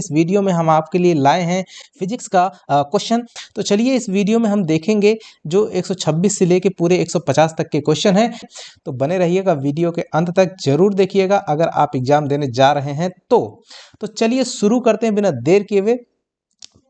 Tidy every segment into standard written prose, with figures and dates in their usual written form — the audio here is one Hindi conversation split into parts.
इस वीडियो में हम आपके लिए लाए हैं फिजिक्स का क्वेश्चन। तो चलिए इस वीडियो में हम देखेंगे जो 126 से लेके पूरे 150 तक के क्वेश्चन हैं। तो बने रहिएगा, वीडियो के अंत तक जरूर देखिएगा अगर आप एग्जाम देने जा रहे हैं तो चलिए शुरू करते हैं बिना देर किए हुए।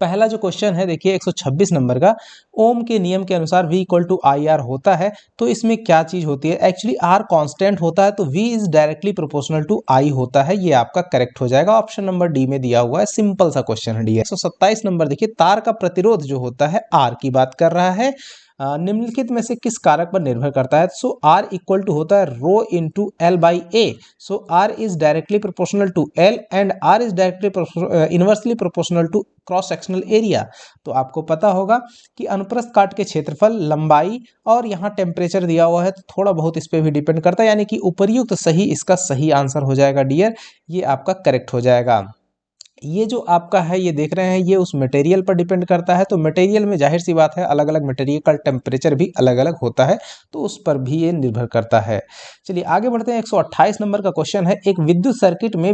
पहला जो क्वेश्चन है देखिए 126 नंबर का, ओम के नियम के अनुसार V equal to I R होता है। तो इसमें क्या चीज होती है, एक्चुअली R कांस्टेंट होता है तो V is directly proportional to I होता है। ये आपका करेक्ट हो जाएगा, ऑप्शन नंबर डी में दिया हुआ है। सिंपल सा क्वेश्चन है डी। 127 नंबर देखिए, तार का प्रतिरोध जो होता है R की बात कर रहा है, निम्नलिखित में से किस कारक पर निर्भर करता है। सो R इक्वल टू होता है rho into l by a. So R is directly proportional to L and R is directly inversely proportional to cross sectional area. तो आपको पता होगा कि अनुप्रस्थ काट के क्षेत्रफल, लंबाई और यहाँ टेम्परेचर दिया हुआ है तो थोड़ा बहुत इस पे भी डिपेंड करता है, यानी कि उपर्युक्त सही इसका सही आंसर हो जाएगा डियर, ये आपका करेक्ट हो जाएगा। ये जो आपका है ये देख रहे हैं, ये उस मटेरियल पर डिपेंड करता है। तो मटेरियल में जाहिर सी बात है अलग अलग मटेरियल का टेम्परेचर भी अलग अलग होता है, तो उस पर भी ये निर्भर करता है। चलिए आगे बढ़ते हैं। 128 नंबर का क्वेश्चन है, एक विद्युत सर्किट में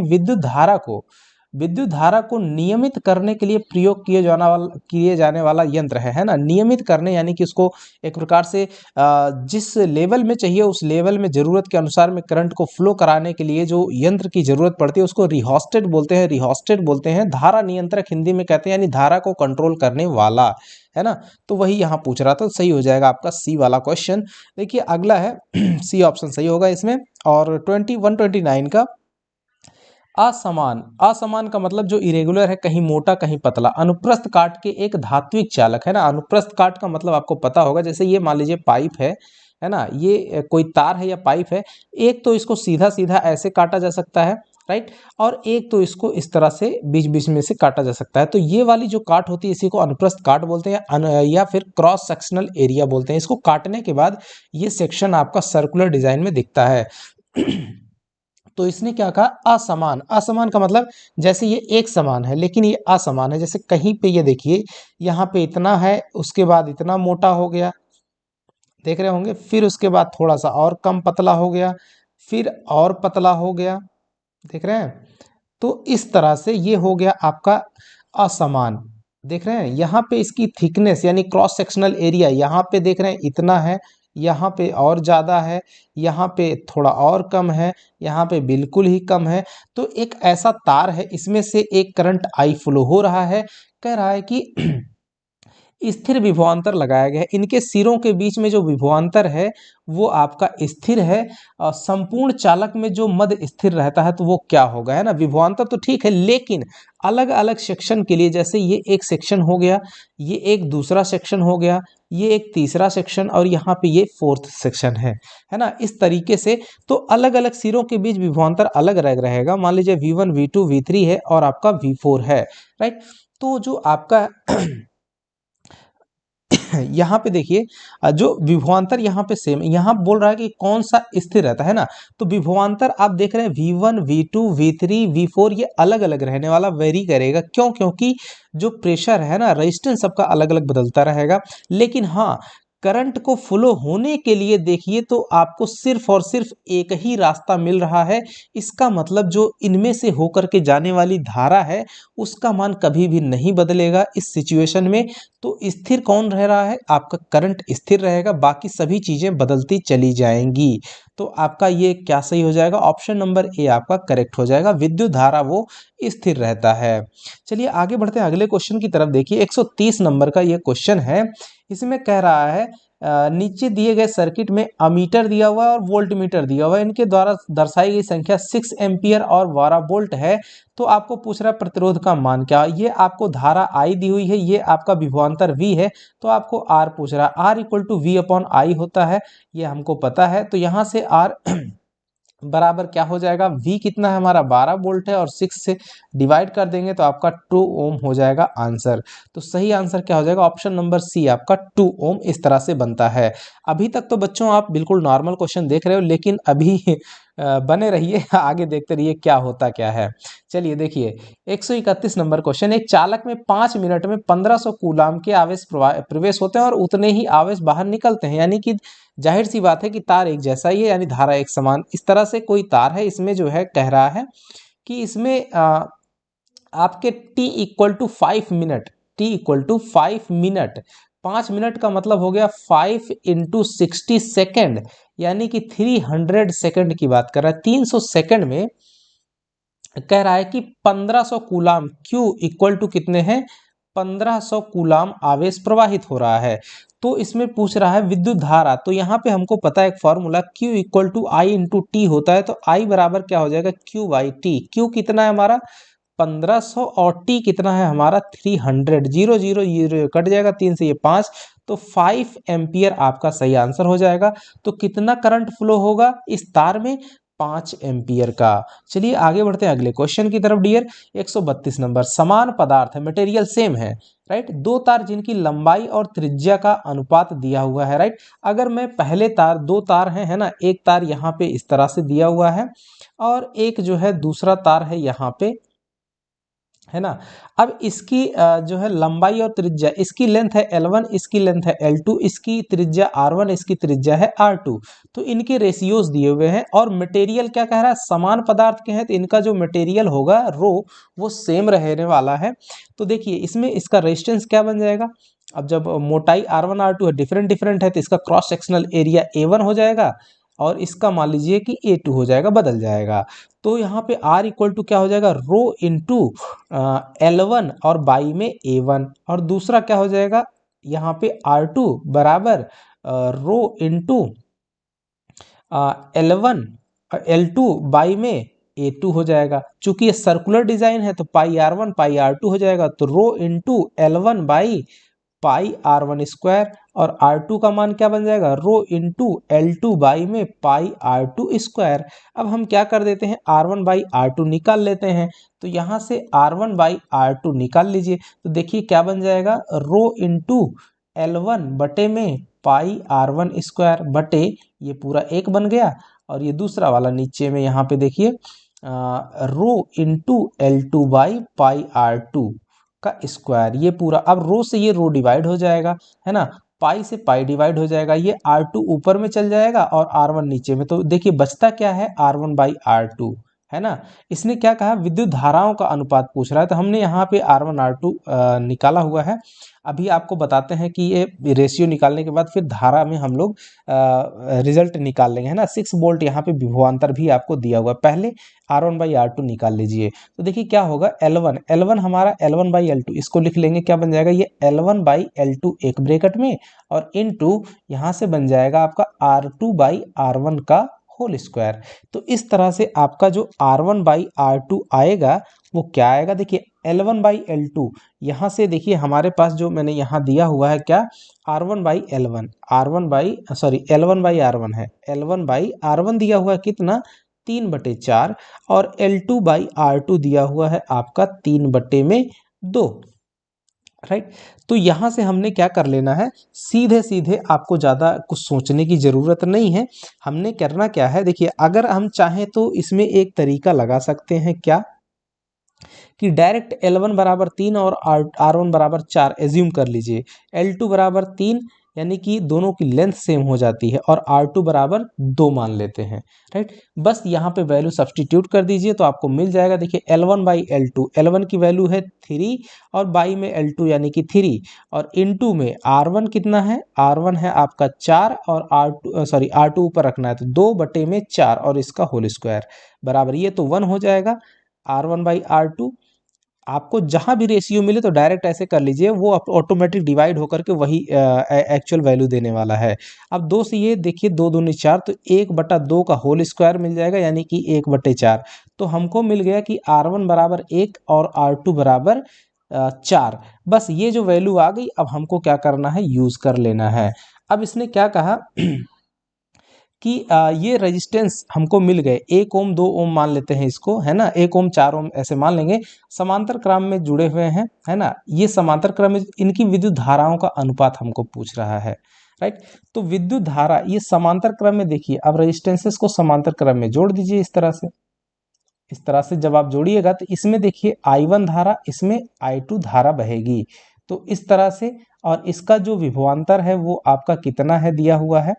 विद्युत धारा को नियमित करने के लिए प्रयोग किए जाने वाला यंत्र है ना। नियमित करने यानी कि उसको एक प्रकार से जिस लेवल में चाहिए उस लेवल में जरूरत के अनुसार में करंट को फ्लो कराने के लिए जो यंत्र की जरूरत पड़ती है उसको रिहोस्टेट बोलते हैं। धारा नियंत्रक हिंदी में कहते हैं, यानी धारा को कंट्रोल करने वाला, है ना। तो वही यहाँ पूछ रहा था, सही हो जाएगा आपका सी वाला क्वेश्चन। देखिए अगला है सी ऑप्शन सही होगा इसमें। और 129 का, असमान का मतलब जो इरेगुलर है, कहीं मोटा कहीं पतला। अनुप्रस्थ काट के एक धात्विक चालक, है ना। अनुप्रस्थ काट का मतलब आपको पता होगा, जैसे ये मान लीजिए पाइप है ना, ये कोई तार है या पाइप है। एक तो इसको सीधा सीधा ऐसे काटा जा सकता है, राइट, और एक तो इसको इस तरह से बीच बीच में से काटा जा सकता है। तो ये वाली जो काट होती है इसी को अनुप्रस्थ काट बोलते हैं या फिर क्रॉस सेक्शनल एरिया बोलते हैं। इसको काटने के बाद ये सेक्शन आपका सर्कुलर डिजाइन में दिखता है। तो इसने क्या कहा, असमान का मतलब जैसे ये एक समान है लेकिन ये असमान है। जैसे कहीं पे ये देखिए यहाँ पे इतना है, उसके बाद इतना मोटा हो गया, देख रहे होंगे, फिर उसके बाद थोड़ा सा और कम पतला हो गया, फिर और पतला हो गया, देख रहे हैं। तो इस तरह से ये हो गया आपका असमान, देख रहे हैं। यहाँ पे इसकी थिकनेस यानी क्रॉस सेक्शनल एरिया, यहाँ पे देख रहे हैं इतना है, यहाँ पे और ज़्यादा है, यहाँ पे थोड़ा और कम है, यहाँ पे बिल्कुल ही कम है। तो एक ऐसा तार है, इसमें से एक करंट आई फ्लो हो रहा है। कह रहा है कि स्थिर विभवांतर लगाया गया है। इनके सिरों के बीच में जो विभवांतर है वो आपका स्थिर है। संपूर्ण चालक में जो मध्य स्थिर रहता है तो वो क्या होगा, है ना। विभवांतर तो ठीक है, लेकिन अलग अलग सेक्शन के लिए, जैसे ये एक सेक्शन हो गया, ये एक दूसरा सेक्शन हो गया, ये एक तीसरा सेक्शन और यहाँ पे ये फोर्थ सेक्शन है ना। इस तरीके से तो अलग अलग सिरों के बीच विभवांतर अलग अलग रहेगा। मान लीजिए V1 V2 V3 है और आपका V4 है, राइट। तो जो आपका यहाँ पे देखिए जो विभवांतर यहाँ पे सेम, यहाँ बोल रहा है कि कौन सा स्थिर रहता है ना। तो विभवांतर आप देख रहे हैं V1 V2 V3 V4 ये अलग अलग रहने वाला, वेरी करेगा। क्यों, क्योंकि जो प्रेशर है ना, रेजिस्टेंस सबका अलग अलग बदलता रहेगा। लेकिन हाँ, करंट को फ्लो होने के लिए देखिए तो आपको सिर्फ और सिर्फ एक ही रास्ता मिल रहा है। इसका मतलब जो इनमें से होकर के जाने वाली धारा है उसका मान कभी भी नहीं बदलेगा इस सिचुएशन में। तो स्थिर कौन रह रहा है, आपका करंट स्थिर रहेगा, बाकी सभी चीजें बदलती चली जाएंगी। तो आपका ये क्या सही हो जाएगा, ऑप्शन नंबर ए आपका करेक्ट हो जाएगा। विद्युत धारा वो स्थिर रहता है। चलिए आगे बढ़ते हैं अगले क्वेश्चन की तरफ। देखिए 130 नंबर का ये क्वेश्चन है। इसमें कह रहा है नीचे दिए गए सर्किट में अमीटर दिया हुआ है और वोल्ट मीटर दिया हुआ है, इनके द्वारा दर्शाई गई संख्या 6 एम्पियर और 12 वोल्ट है। तो आपको पूछ रहा है प्रतिरोध का मान क्या। ये आपको धारा I दी हुई है, ये आपका विभवांतर V है, तो आपको R पूछ रहा है। R equal to V upon I होता है, ये हमको पता है। तो यहाँ से R बराबर क्या हो जाएगा, V कितना है हमारा 12 वोल्ट है और 6 से डिवाइड कर देंगे तो आपका 2 ओम हो जाएगा आंसर। तो सही आंसर क्या हो जाएगा, ऑप्शन नंबर सी आपका 2 ओम इस तरह से बनता है। अभी तक तो बच्चों आप बिल्कुल नॉर्मल क्वेश्चन देख रहे हो, लेकिन अभी बने रहिए, आगे देखते रहिए क्या होता क्या है। चलिए देखिए 131 नंबर क्वेश्चन, एक चालक में 5 मिनट में 1500 कूलाम के आवेश प्रवेश होते हैं और उतने ही आवेश बाहर निकलते हैं। यानी कि जाहिर सी बात है कि तार एक जैसा ही है, यानी धारा एक समान। इस तरह से कोई तार है, इसमें जो है कह रहा है कि इसमें आपके t equal to 5 minute, t equal to 5 minute, 5 minute का मतलब हो गया 5 इंटू 60 सेकेंड, यानी कि 300 सेकेंड की बात कर रहा है। 300 सेकेंड में कह रहा है कि 1500 कूलाम, Q इक्वल टू कितने हैं, 1500 कूलाम आवेश प्रवाहित हो रहा है। तो इसमें पूछ रहा है विद्युत धारा, तो यहाँ पे हमको पता है एक formula Q equal to I into T होता है, तो I बराबर क्या हो जाएगा, Q बाई टी। Q कितना है हमारा 1500 और T कितना है हमारा 300, 0 0 0 कट जाएगा, 3 से ये 5, तो 5 एम्पियर आपका सही आंसर हो जाएगा। तो कितना करंट फ्लो होगा इस तार में, 5 एम्पियर का। चलिए आगे बढ़ते हैं अगले क्वेश्चन की तरफ डियर। 132 नंबर, समान पदार्थ है, मटेरियल सेम है, राइट, दो तार जिनकी लंबाई और त्रिज्या का अनुपात दिया हुआ है, राइट। अगर मैं पहले तार, दो तार हैं, है ना, एक तार यहाँ पे इस तरह से दिया हुआ है और एक जो है दूसरा तार है यहाँ पे, है ना। अब इसकी जो है लंबाई और त्रिज्या, इसकी लेंथ है L1, इसकी लेंथ है L2, इसकी त्रिज्या R1, इसकी त्रिज्या है R2। तो इनके रेशियोज दिए हुए हैं और मटेरियल क्या कह रहा है, समान पदार्थ के हैं, तो इनका जो मटेरियल होगा रो वो सेम रहने वाला है। तो देखिए इसमें इसका रेजिस्टेंस क्या बन जाएगा, अब जब मोटाई R1 R2 है, डिफरेंट डिफरेंट है, तो इसका क्रॉस सेक्शनल एरिया A1 हो जाएगा और इसका मान लीजिए कि A2 हो जाएगा, बदल जाएगा। तो यहाँ पे R इक्वल टू क्या हो जाएगा, रो इंटू L1 और बाई में A1, और दूसरा क्या हो जाएगा यहाँ पे R2 बराबर रो इंटू L1 L2 बाई में A2 हो जाएगा। चूंकि ये सर्कुलर डिजाइन है तो पाई R1 पाई R2 हो जाएगा, तो rho into L1 by pi R1 square, और R2 का मान क्या बन जाएगा, रो इंटू L2 बाई में पाई R2 स्क्वायर। अब हम क्या कर देते हैं, R1 बाई R2 निकाल लेते हैं, तो यहाँ से R1 बाई R2 निकाल लीजिए, तो देखिए क्या बन जाएगा, रो इंटू L1 बटे में पाई R1 स्क्वायर बटे ये पूरा एक बन गया, और ये दूसरा वाला नीचे में यहाँ पे देखिए rho into L2 by pi R2 का स्क्वायर, ये पूरा, अब रो से ये रो डिवाइड हो जाएगा, है ना, पाई से पाई डिवाइड हो जाएगा, ये R2 ऊपर में चल जाएगा और R1 नीचे में, तो देखिए बचता क्या है, R1 बाई R2, है ना। इसने क्या कहा, विद्युत धाराओं का अनुपात पूछ रहा है, तो हमने यहाँ पे R1 R2 निकाला हुआ है। अभी आपको बताते हैं कि ये रेशियो निकालने के बाद फिर धारा में हम लोग रिजल्ट निकाल लेंगे, है ना। 6 वोल्ट यहाँ पे विभवांतर भी आपको दिया हुआ है, पहले R1 बाई R2 निकाल लीजिए, तो देखिए क्या होगा, L1 हमारा L1 बाई L2, इसको लिख लेंगे, क्या बन जाएगा, ये L1 बाई L2 एक ब्रैकेट में, और इनटू यहाँ से बन जाएगा आपका R2 बाई R1 का होल स्क्वायर। तो इस तरह से आपका जो R1 बाई R2 आएगा वो क्या आएगा, देखिए L1 बाई L2, यहाँ से देखिए हमारे पास जो मैंने यहाँ दिया हुआ है क्या, R1 by L1, R1 by sorry L1 by R1 है, L1 बाई R1 दिया हुआ है कितना, 3/4, और L2 बाई R2 दिया हुआ है आपका 3/2, राइट। तो यहाँ से हमने क्या कर लेना है, सीधे सीधे, आपको ज़्यादा कुछ सोचने की ज़रूरत नहीं है। हमने करना क्या है, देखिए अगर हम चाहें तो इसमें एक तरीका लगा सकते हैं, क्या कि डायरेक्ट L1 बराबर 3 और R1 बराबर 4 एज्यूम कर लीजिए, L2 बराबर 3, यानी कि दोनों की लेंथ सेम हो जाती है, और R2 बराबर 2 मान लेते हैं, राइट। बस यहाँ पे वैल्यू सब्सटीट्यूट कर दीजिए तो आपको मिल जाएगा, देखिए L1 बाई L2, L1 की वैल्यू है 3 और बाई में L2 यानी कि 3, और इनटू में R1 कितना है, R1 है आपका 4, और R2 ऊपर रखना है तो 2/4, और इसका होल स्क्वायर बराबर, ये तो 1 हो जाएगा, R1 बाई R2। आपको जहां भी रेशियो मिले तो डायरेक्ट ऐसे कर लीजिए, वो ऑटोमेटिक डिवाइड होकर के वही एक्चुअल वैल्यू देने वाला है। अब 2 से ये देखिए 2 दूनी 4, तो 1/2 का होल स्क्वायर मिल जाएगा, यानी कि 1/4। तो हमको मिल गया कि R1 बराबर 1 और R2 बराबर 4। बस ये जो वैल्यू आ गई, अब हमको क्या करना है, यूज कर लेना है। अब इसने क्या कहा कि ये रेजिस्टेंस हमको मिल गए, 1 ओम 2 ओम मान लेते हैं इसको, है ना, 1 ओम 4 ओम ऐसे मान लेंगे, समांतर क्रम में जुड़े हुए हैं, है ना। ये समांतर क्रम में इनकी विद्युत धाराओं का अनुपात हमको पूछ रहा है, राइट। तो विद्युत धारा ये समांतर क्रम में, देखिए अब रेजिस्टेंसेस को समांतर क्रम में जोड़ दीजिए इस तरह से, इस तरह से जब आप जोड़िएगा तो इसमें देखिए I1 धारा, इसमें I2 धारा बहेगी, तो इस तरह से, और इसका जो विभवांतर है वो आपका कितना है दिया हुआ है,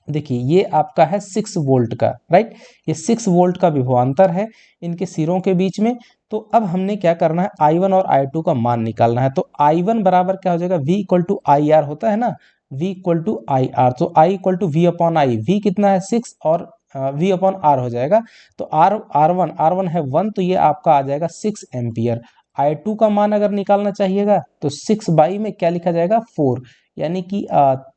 देखिए ये आपका है 6 वोल्ट का, राइट। ये 6 वोल्ट का विभवांतर है इनके सिरों के बीच में। तो अब हमने क्या करना है, I1 और I2 का मान निकालना है। तो I1 बराबर क्या हो जाएगा, V equal to I R होता है ना, V equal to I R. तो I equal to V upon I, V कितना है 6 और V अपॉन आर हो जाएगा। तो R1 है 1, तो ये आपका आ जाएगा 6 एम्पियर। I2 का मान अगर निकालना चाहिएगा तो 6 बाई में क्या लिखा जाएगा 4, यानी कि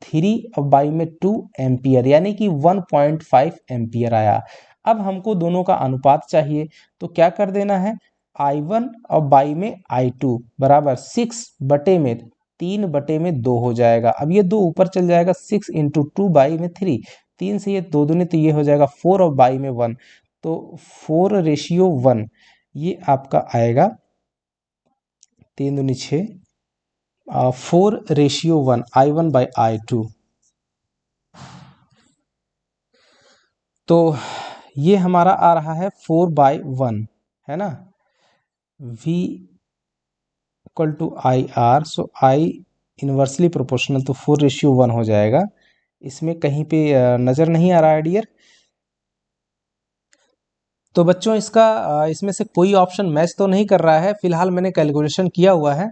3 बाई में 2 एम्पियर, यानी कि 1.5 एम्पियर आया। अब हमको दोनों का अनुपात चाहिए, तो क्या कर देना है, I1 और बाई में I2 बराबर 6 बटे में 3 बटे में 2 हो जाएगा। अब ये 2 ऊपर चल जाएगा, 6 इंटू 2 बाई में 3, 3 से ये 2 दूनी, तो ये हो जाएगा 4 और बाई में 1, तो 4:1 ये आपका आएगा, 3 दूनी 6, 4:1 I1 बाई I2। तो ये हमारा आ रहा है 4/1, है ना, V equal to I R. So I inversely proportional, तो 4:1 हो जाएगा। इसमें कहीं पे नज़र नहीं आ रहा है डियर। तो बच्चों इसमें से कोई ऑप्शन मैच तो नहीं कर रहा है, फिलहाल मैंने कैलकुलेशन किया हुआ है।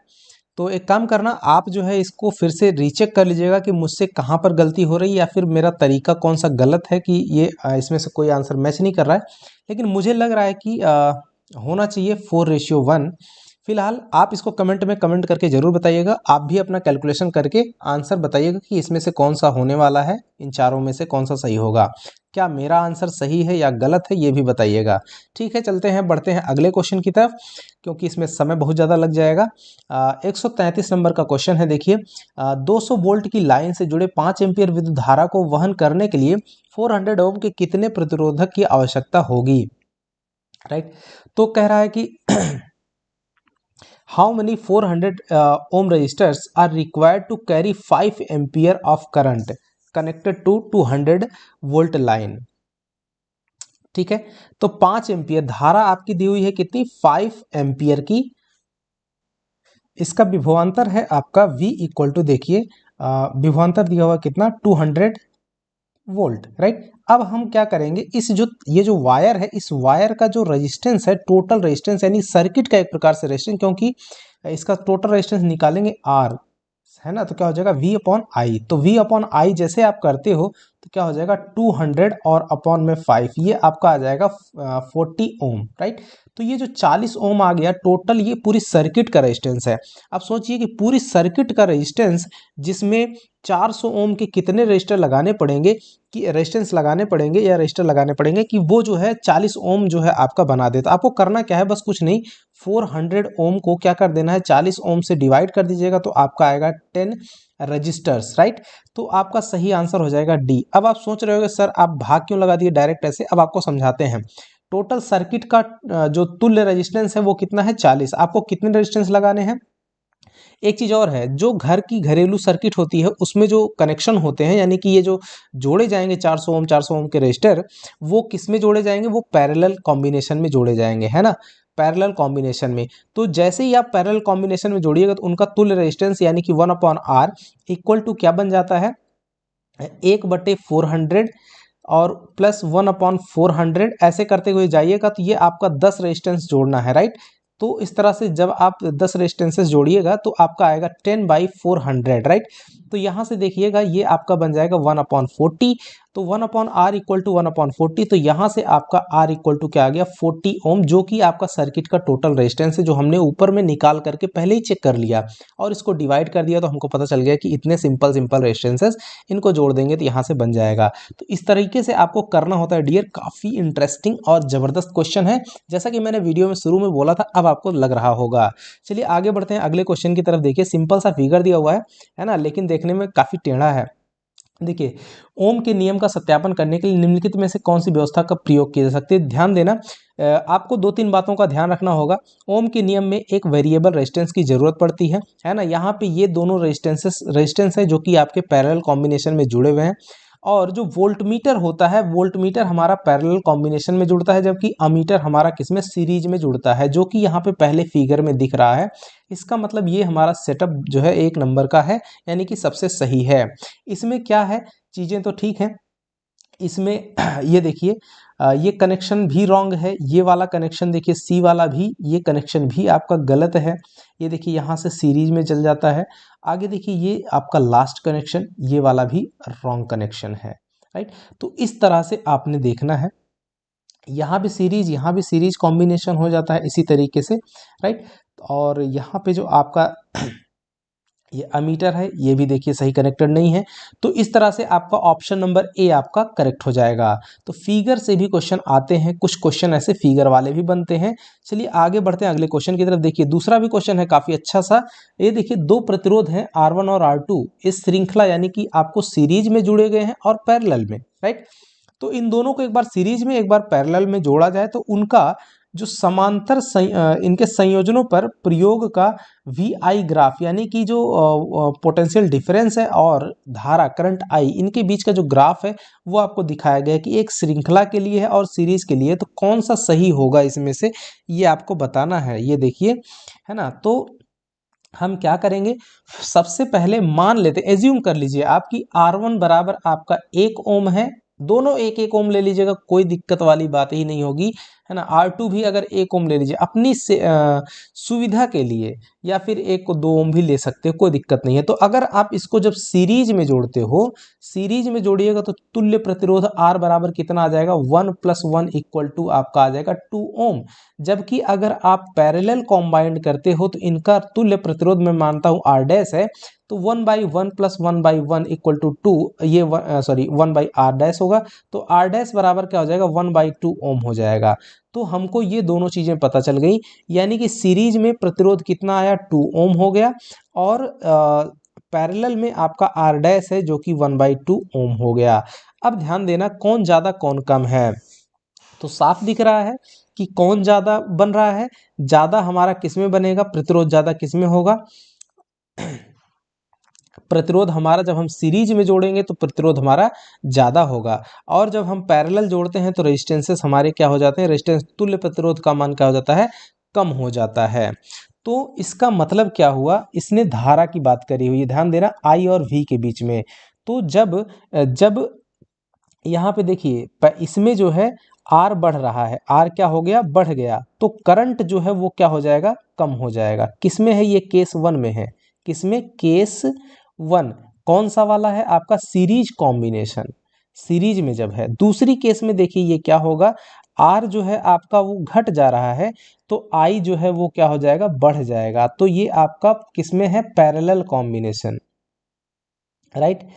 तो एक काम करना, आप जो है इसको फिर से रीचेक कर लीजिएगा कि मुझसे कहाँ पर गलती हो रही है, या फिर मेरा तरीका कौन सा गलत है कि ये इसमें से कोई आंसर मैच नहीं कर रहा है। लेकिन मुझे लग रहा है कि होना चाहिए 4:1। फिलहाल आप इसको कमेंट में कमेंट करके ज़रूर बताइएगा। आप भी अपना कैलकुलेशन करके आंसर बताइएगा कि इसमें से कौन सा होने वाला है, इन चारों में से कौन सा सही होगा। क्या मेरा आंसर सही है या गलत है, ये भी बताइएगा। ठीक है, चलते हैं, बढ़ते हैं अगले क्वेश्चन की तरफ, क्योंकि इसमें समय बहुत ज़्यादा लग जाएगा। 133 नंबर का क्वेश्चन है। देखिए 200 वोल्ट की लाइन से जुड़े 5 एम्पीयर विद्युत धारा को वहन करने के लिए 400 ओम के कितने प्रतिरोधक की आवश्यकता होगी, राइट। तो कह रहा है कि how many 400 ohm resistors are required to carry 5 ampere of current connected to 200 volt line। ठीक है, तो 5 एम्पियर धारा आपकी दी हुई है कितनी, 5 एम्पियर की। इसका विभवांतर है आपका V इक्वल टू, देखिए विभवांतर दिया हुआ कितना, 200 वोल्ट, राइट। अब हम क्या करेंगे, ये जो वायर है, इस वायर का जो रेजिस्टेंस है, टोटल रेजिस्टेंस यानी सर्किट का एक प्रकार से रेजिस्टेंस, क्योंकि इसका टोटल रेजिस्टेंस निकालेंगे R, है ना, तो क्या हो जाएगा V अपॉन आई। तो V अपॉन आई जैसे आप करते हो तो क्या हो जाएगा 200 और अपॉन में 5, ये आपका आ जाएगा 40 ओम, राइट। तो ये जो 40 ओम आ गया टोटल, ये पूरी सर्किट का रेजिस्टेंस है। अब सोचिए कि पूरी सर्किट का रेजिस्टेंस, जिसमें 400 ओम के कितने रेजिस्टर लगाने पड़ेंगे, कि रेजिस्टेंस लगाने पड़ेंगे या रेजिस्टर लगाने पड़ेंगे कि वो जो है 40 ओम जो है आपका बना देता। आपको करना क्या है, बस कुछ नहीं, 400 ओम को क्या कर देना है, 40 ओम से डिवाइड कर दीजिएगा, तो आपका आएगा 10 रजिस्टर्स, राइट। तो आपका सही आंसर हो जाएगा डी। अब आप सोच रहे होगे सर आप भाग क्यों लगा दिए डायरेक्ट ऐसे, अब आपको समझाते हैं। टोटल सर्किट का जो तुल्य रेजिस्टेंस है वो कितना है, 40। आपको कितने रेजिस्टेंस लगाने हैं। एक चीज और है, जो घर की घरेलू सर्किट होती है उसमें जो कनेक्शन होते हैं, यानी कि ये जो जोड़े जाएंगे 400 ओम के रेजिस्टर, वो किस में जोड़े जाएंगे, वो पैरेलल कॉम्बिनेशन में जोड़े जाएंगे, है ना, पैरेलल कॉम्बिनेशन में। तो जैसे ही आप पैरेलल कॉम्बिनेशन में जोड़िएगा तो उनका तुल्य रेजिस्टेंस यानी कि 1/R इक्वल टू क्या बन जाता है, 1/400 और प्लस 1/400, ऐसे करते हुए जाइएगा तो ये आपका 10 रेजिस्टेंस जोड़ना है, राइट। तो इस तरह से जब आप 10 रेजिस्टेंसेस जोड़िएगा तो आपका आएगा 10/400, राइट। तो यहाँ से देखिएगा ये आपका बन जाएगा 1/40। तो 1/R इक्वल टू 1/40, तो यहाँ से आपका R इक्वल टू क्या आ गया, 40 ओम, जो कि आपका सर्किट का टोटल रेजिस्टेंस है, जो हमने ऊपर में निकाल करके पहले ही चेक कर लिया और इसको डिवाइड कर दिया, तो हमको पता चल गया कि इतने सिंपल रेजिस्टेंसेस, इनको जोड़ देंगे तो यहाँ से बन जाएगा। तो इस तरीके से आपको करना होता है डियर। काफ़ी इंटरेस्टिंग और ज़बरदस्त क्वेश्चन है, जैसा कि मैंने वीडियो में शुरू में बोला था, अब आपको लग रहा होगा। चलिए आगे बढ़ते हैं अगले क्वेश्चन की तरफ। देखिए सिंपल सा फिगर दिया हुआ है ना, लेकिन देखने में काफ़ी टेढ़ा है। देखिए ओम के नियम का सत्यापन करने के लिए निम्नलिखित में से कौन सी व्यवस्था का प्रयोग किया जा सकता है। ध्यान देना, आपको 2-3 बातों का ध्यान रखना होगा। ओम के नियम में एक वेरिएबल रेजिस्टेंस की जरूरत पड़ती है ना। यहाँ पे ये दोनों रेजिस्टेंस है जो कि आपके पैरेलल कॉम्बिनेशन में जुड़े हुए हैं। और जो वोल्टमीटर होता है, वोल्टमीटर हमारा पैरेलल कॉम्बिनेशन में जुड़ता है, जबकि अमीटर हमारा किसमें, सीरीज में जुड़ता है, जो कि यहाँ पे पहले फिगर में दिख रहा है। इसका मतलब ये हमारा सेटअप जो है 1 नंबर का है, यानी कि सबसे सही है। इसमें क्या है, चीज़ें तो ठीक हैं, इसमें ये देखिए ये कनेक्शन भी रॉन्ग है, ये वाला कनेक्शन देखिए सी वाला भी, ये कनेक्शन भी आपका गलत है। ये देखिए यहाँ से सीरीज में चल जाता है। आगे देखिए ये आपका लास्ट कनेक्शन, ये वाला भी रॉन्ग कनेक्शन है, राइट। तो इस तरह से आपने देखना है, यहाँ भी सीरीज कॉम्बिनेशन हो जाता है इसी तरीके से, राइट। और यहाँ पे जो आपका ये अमीटर है, ये भी देखिए सही कनेक्टेड नहीं है। तो इस तरह से आपका ऑप्शन नंबर ए आपका करेक्ट हो जाएगा। तो फिगर से भी क्वेश्चन आते हैं, कुछ क्वेश्चन ऐसे फिगर वाले भी बनते हैं। चलिए आगे बढ़ते हैं अगले क्वेश्चन की तरफ। देखिए दूसरा भी क्वेश्चन है काफी अच्छा सा। ये देखिए दो प्रतिरोध हैं R1 और R2, इस श्रृंखला यानी कि आपको सीरीज में जुड़े गए हैं और पैरेलल में, राइट। तो इन दोनों को एक बार सीरीज में एक बार पैरेलल में जोड़ा जाए तो उनका जो समांतर इनके संयोजनों पर प्रयोग का वी आई ग्राफ यानी कि जो पोटेंशियल डिफरेंस है और धारा करंट आई, इनके बीच का जो ग्राफ है वो आपको दिखाया गया है कि एक श्रृंखला के लिए है और सीरीज के लिए, तो कौन सा सही होगा इसमें से, ये आपको बताना है। ये देखिए, है ना। तो हम क्या करेंगे, सबसे पहले मान लेते, एज्यूम कर लीजिए आपकी R1 बराबर आपका 1 ओम है, दोनों 1-1 ओम ले लीजिएगा, कोई दिक्कत वाली बात ही नहीं होगी, है ना। R2 भी अगर 1 ओम ले लीजिए अपनी से सुविधा के लिए, या फिर 1 को 2 ओम भी ले सकते हो, कोई दिक्कत नहीं है। तो अगर आप इसको जब सीरीज में जोड़ते हो, सीरीज में जोड़िएगा तो तुल्य प्रतिरोध R बराबर कितना आ जाएगा, 1 + 1 = आपका आ जाएगा 2 ओम। जबकि अगर आप पैरेलल कॉम्बाइंड करते हो तो इनका तुल्य प्रतिरोध मैं मानता हूँ R डैश है, तो 1/1 + 1/1 = 2, ये 1/R डैश होगा। तो R डैश बराबर क्या हो जाएगा, 1/2 ओम हो जाएगा। तो हमको ये दोनों चीज़ें पता चल गई, यानी कि सीरीज में प्रतिरोध कितना आया, 2 ओम हो गया, और पैरेलल में आपका R डैश है जो कि 1/2 ओम हो गया। अब ध्यान देना कौन ज़्यादा कौन कम है, तो साफ दिख रहा है कि कौन ज़्यादा बन रहा है। ज़्यादा हमारा किस में बनेगा, प्रतिरोध ज़्यादा किस में होगा, प्रतिरोध हमारा जब हम सीरीज में जोड़ेंगे तो प्रतिरोध हमारा ज़्यादा होगा, और जब हम पैरेलल जोड़ते हैं तो रेजिस्टेंसेस हमारे क्या हो जाते हैं, रेजिस्टेंस तुल्य प्रतिरोध का मान क्या हो जाता है, कम हो जाता है। तो इसका मतलब क्या हुआ, इसने धारा की बात करी हुई है, ध्यान देना I और V के बीच में। तो जब जब यहाँ पे देखिए इसमें जो है R बढ़ रहा है, R क्या हो गया, बढ़ गया, तो करंट जो है वो क्या हो जाएगा, कम हो जाएगा। किसमें है, ये केस 1 में है, किसमें, केस 1, कौन सा वाला है आपका, सीरीज कॉम्बिनेशन, सीरीज में जब है। दूसरी केस में देखिए ये क्या होगा, R जो है आपका वो घट जा रहा है, तो I जो है वो क्या हो जाएगा, बढ़ जाएगा। तो ये आपका किसमें है, parallel combination, right.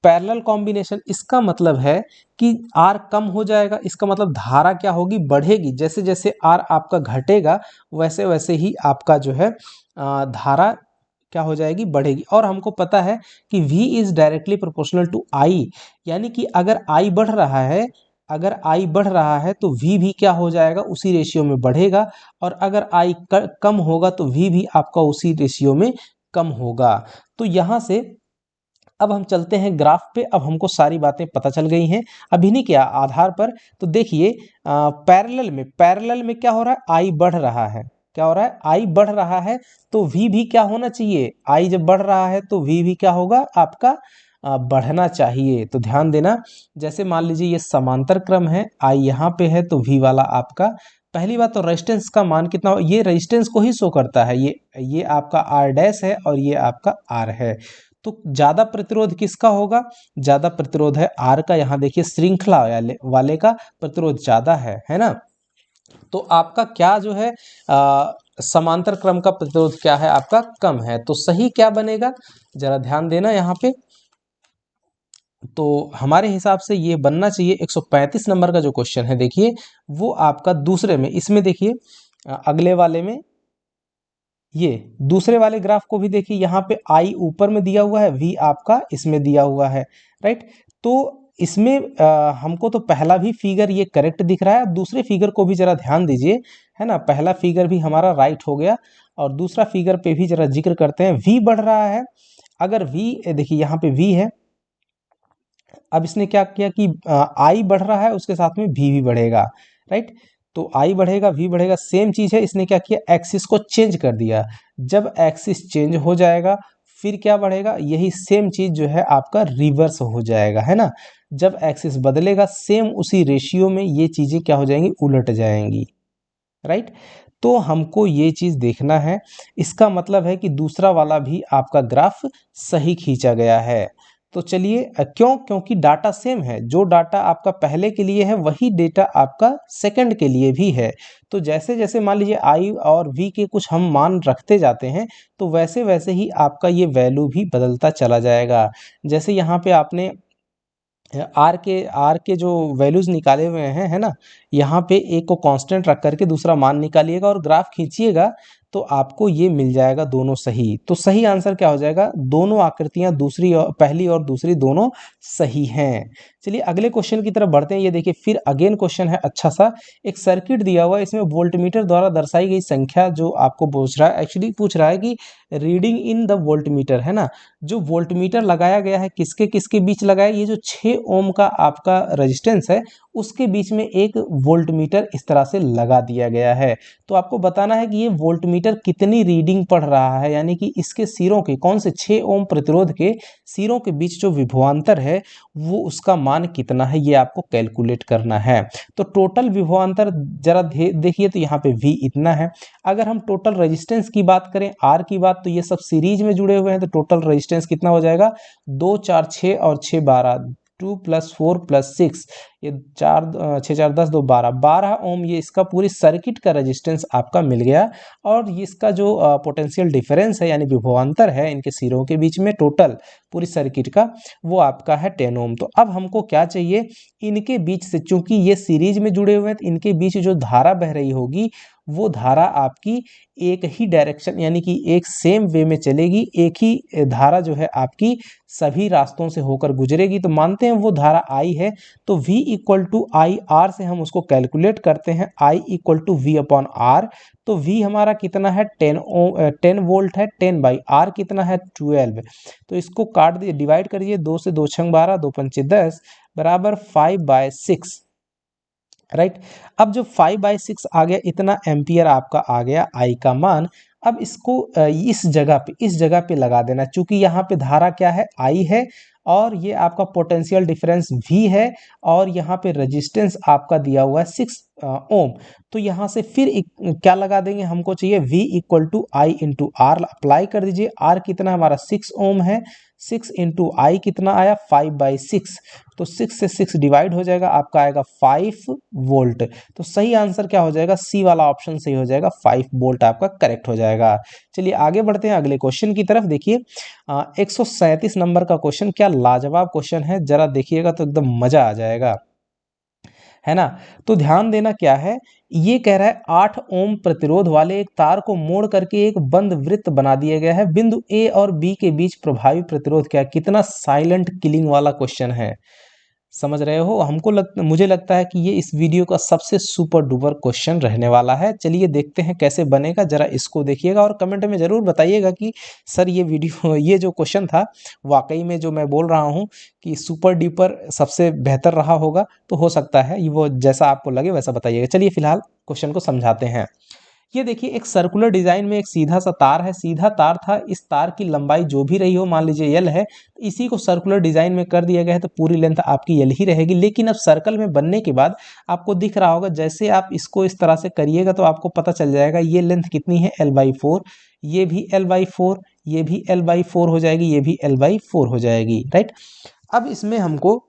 Parallel combination, इसका मतलब है कि R कम हो जाएगा, इसका मतलब धारा क्या होगी, बढ़ेगी। जैसे जैसे R आपका घटेगा वैसे वैसे ही आपका जो है धारा क्या हो जाएगी, बढ़ेगी। और हमको पता है कि V is directly proportional to I, यानी कि अगर I बढ़ रहा है, अगर I बढ़ रहा है तो V भी क्या हो जाएगा, उसी रेशियो में बढ़ेगा, और अगर I कम होगा तो V भी आपका उसी रेशियो में कम होगा। तो यहाँ से अब हम चलते हैं ग्राफ पे। अब हमको सारी बातें पता चल गई हैं अभी नहीं क्या आधार पर। तो देखिए पैरेलल में क्या हो रहा है, आई बढ़ रहा है, क्या हो रहा है, आई बढ़ रहा है, तो वी भी क्या होना चाहिए, आई जब बढ़ रहा है तो वी भी क्या होगा आपका बढ़ना चाहिए। तो ध्यान देना, जैसे मान लीजिए ये समांतर क्रम है, आई यहाँ पे है तो वी वाला आपका, पहली बात तो रेजिस्टेंस का मान कितना हो, ये रेजिस्टेंस को ही शो करता है, ये आपका आर डैश है और ये आपका आर है। तो ज्यादा प्रतिरोध किसका होगा, ज्यादा प्रतिरोध है आर का। यहाँ देखिए श्रृंखला वाले का प्रतिरोध ज्यादा है ना। तो आपका क्या जो है समांतर क्रम का प्रतिरोध क्या है आपका, कम है। तो सही क्या बनेगा, जरा ध्यान देना यहाँ पे। तो हमारे हिसाब से ये बनना चाहिए 135 नंबर का जो क्वेश्चन है, देखिए वो आपका दूसरे में, इसमें देखिए अगले वाले में, ये दूसरे वाले ग्राफ को भी देखिए, यहाँ पे आई ऊपर में दिया हुआ है, वी आपका इसमें दिया हुआ है, राइट। तो इसमें हमको तो पहला भी फिगर ये करेक्ट दिख रहा है। अब दूसरे फिगर को भी जरा ध्यान दीजिए, है ना। पहला फिगर भी हमारा राइट हो गया, और दूसरा फिगर पे भी जरा जिक्र करते हैं। वी बढ़ रहा है, अगर वी देखिए यहाँ पे वी है, अब इसने क्या किया कि आई बढ़ रहा है, उसके साथ में वी भी बढ़ेगा, राइट। तो आई बढ़ेगा, वी बढ़ेगा, सेम चीज है। इसने क्या किया, एक्सिस को चेंज कर दिया। जब एक्सिस चेंज हो जाएगा फिर क्या बढ़ेगा, यही सेम चीज जो है आपका रिवर्स हो जाएगा, है ना। जब एक्सिस बदलेगा सेम उसी रेशियो में ये चीज़ें क्या हो जाएंगी, उलट जाएंगी, राइट। तो हमको ये चीज़ देखना है, इसका मतलब है कि दूसरा वाला भी आपका ग्राफ सही खींचा गया है। तो चलिए क्योंकि डाटा सेम है, जो डाटा आपका पहले के लिए है वही डेटा आपका सेकंड के लिए भी है। तो जैसे जैसे मान लीजिए आई और वी के कुछ हम मान रखते जाते हैं तो वैसे वैसे ही आपका ये वैल्यू भी बदलता चला जाएगा। जैसे यहाँ पे आपने आर के जो वैल्यूज़ निकाले हुए हैं, है ना, यहाँ पे एक को कांस्टेंट रख करके दूसरा मान निकालिएगा और ग्राफ खींचिएगा तो आपको ये मिल जाएगा दोनों सही। तो सही आंसर क्या हो जाएगा, दोनों आकृतियाँ दूसरी और पहली और दूसरी दोनों सही हैं। चलिए अगले क्वेश्चन की तरफ बढ़ते हैं। ये देखिए फिर अगेन क्वेश्चन है अच्छा सा, एक सर्किट दिया हुआ है, इसमें वोल्टमीटर द्वारा दर्शाई गई संख्या जो आपको पूछ रहा है, एक्चुअली पूछ रहा है कि रीडिंग इन द वोल्टमीटर, है ना, जो वोल्टमीटर लगाया गया है किसके किसके बीच लगाया, ये जो 6 ओम का आपका रेजिस्टेंस है उसके बीच में एक वोल्टमीटर इस तरह से लगा दिया गया है। तो आपको बताना है कि ये वोल्टमीटर कितनी रीडिंग पढ़ रहा है, यानी कि इसके सिरों के कौन से 6 ओम प्रतिरोध के सिरों के बीच जो विभवांतर है वो उसका मान कितना है, ये आपको कैलकुलेट करना है। तो टोटल विभवांतर जरा देखिए तो यहाँ पे V इतना है। अगर हम टोटल रेजिस्टेंस की बात करें, R की बात, तो ये सब सीरीज में जुड़े हुए हैं तो टोटल रेजिस्टेंस कितना हो जाएगा, 2 4 6 और 6 12, 2 + 4 + 6, ये 4 6 4 10 2 12 ओम, ये इसका पूरी सर्किट का रेजिस्टेंस आपका मिल गया। और ये इसका जो पोटेंशियल डिफरेंस है यानी विभवांतर है इनके सिरों के बीच में टोटल पूरी सर्किट का, वो आपका है 10 ओम। तो अब हमको क्या चाहिए, इनके बीच से, चूंकि ये सीरीज में जुड़े हुए हैं तो इनके बीच जो धारा बह रही होगी वो धारा आपकी एक ही डायरेक्शन यानी कि एक सेम वे में चलेगी, एक ही धारा जो है आपकी सभी रास्तों से होकर गुजरेगी। तो मानते हैं वो धारा I है, तो V = IR से हम उसको कैलकुलेट करते हैं, I = V/R। तो V हमारा कितना है 10 वोल्ट है, 10/R कितना है 12। तो इसको काट दिए, डिवाइड करिए, 2 से 2 × 12, 2 × 5 = 10 बराबर 5/6, राइट। अब जो 5/6 आ गया, इतना एम्पियर आपका आ गया I का मान। अब इसको इस जगह पे लगा देना, चूंकि यहाँ पे धारा क्या है, I है, और ये आपका पोटेंशियल डिफरेंस V है, और यहाँ पे रेजिस्टेंस आपका दिया हुआ है 6 ओम। तो यहाँ से फिर क्या लगा देंगे, हमको चाहिए V = I × R, अप्लाई कर दीजिए। R कितना हमारा 6 ओम है, 6 × I कितना आया 5/6, तो 6 से 6 डिवाइड हो जाएगा, आपका आएगा 5 वोल्ट। तो सही आंसर क्या हो जाएगा, सी वाला ऑप्शन सही हो जाएगा, 5 वोल्ट आपका करेक्ट हो जाएगा। चलिए आगे बढ़ते हैं अगले क्वेश्चन की तरफ। देखिए 137 नंबर का क्वेश्चन, क्या लाजवाब क्वेश्चन है, जरा देखिएगा तो एकदम मजा आ जाएगा, है ना। तो ध्यान देना क्या है, ये कह रहा है 8 ओम प्रतिरोध वाले एक तार को मोड़ करके एक बंद वृत्त बना दिया गया है, बिंदु ए और बी के बीच प्रभावी प्रतिरोध क्या है। कितना साइलेंट किलिंग वाला क्वेश्चन है, समझ रहे हो। मुझे लगता है कि ये इस वीडियो का सबसे सुपर डुपर क्वेश्चन रहने वाला है। चलिए देखते हैं कैसे बनेगा, जरा इसको देखिएगा और कमेंट में ज़रूर बताइएगा कि सर ये वीडियो ये जो क्वेश्चन था वाकई में जो मैं बोल रहा हूँ कि सुपर डुपर सबसे बेहतर रहा होगा। तो हो सकता है वो जैसा आपको लगे वैसा बताइएगा। चलिए फिलहाल क्वेश्चन को समझाते हैं। ये देखिए एक सर्कुलर डिजाइन में एक सीधा सा तार है, सीधा तार था, इस तार की लंबाई जो भी रही हो, मान लीजिए L है, इसी को सर्कुलर डिजाइन में कर दिया गया है तो पूरी लेंथ आपकी L ही रहेगी। लेकिन अब सर्कल में बनने के बाद आपको दिख रहा होगा, जैसे आप इसको इस तरह से करिएगा तो आपको पता चल जाएगा ये लेंथ कितनी है L/4, ये भी L/4, ये भी L/4 हो जाएगी, ये भी L/4 हो जाएगी, राइट। अब इसमें हमको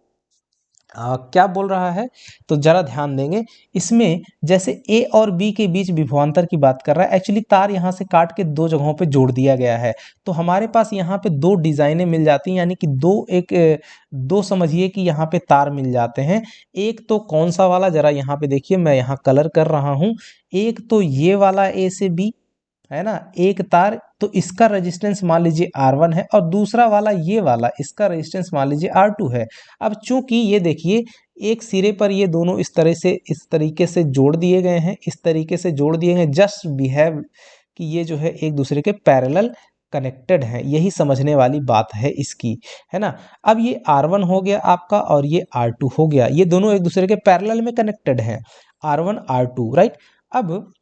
क्या बोल रहा है, तो जरा ध्यान देंगे इसमें, जैसे ए और बी के बीच विभवांतर की बात कर रहा है। एक्चुअली तार यहाँ से काट के दो जगहों पे जोड़ दिया गया है, तो हमारे पास यहाँ पे दो डिजाइनें मिल जाती हैं, यानी कि दो समझिए कि यहाँ पे तार मिल जाते हैं। एक तो कौन सा वाला, जरा यहाँ पे देखिए, मैं यहाँ कलर कर रहा हूँ। एक तो ये वाला ए से बी, है ना, एक तार, तो इसका रेजिस्टेंस मान लीजिए R1 है, और दूसरा वाला ये वाला, इसका रेजिस्टेंस मान लीजिए R2 है। अब चूंकि ये देखिए एक सिरे पर ये दोनों इस तरीके से जोड़ दिए गए हैं, इस तरीके से जोड़ दिए गए, जस्ट बिहेव कि ये जो है एक दूसरे के पैरेलल कनेक्टेड है, यही समझने वाली बात है इसकी, है ना। अब ये R1 हो गया आपका और ये R2 हो गया, ये दोनों एक दूसरे के पैरेलल में कनेक्टेड हैं, R1 R2, राइट। अब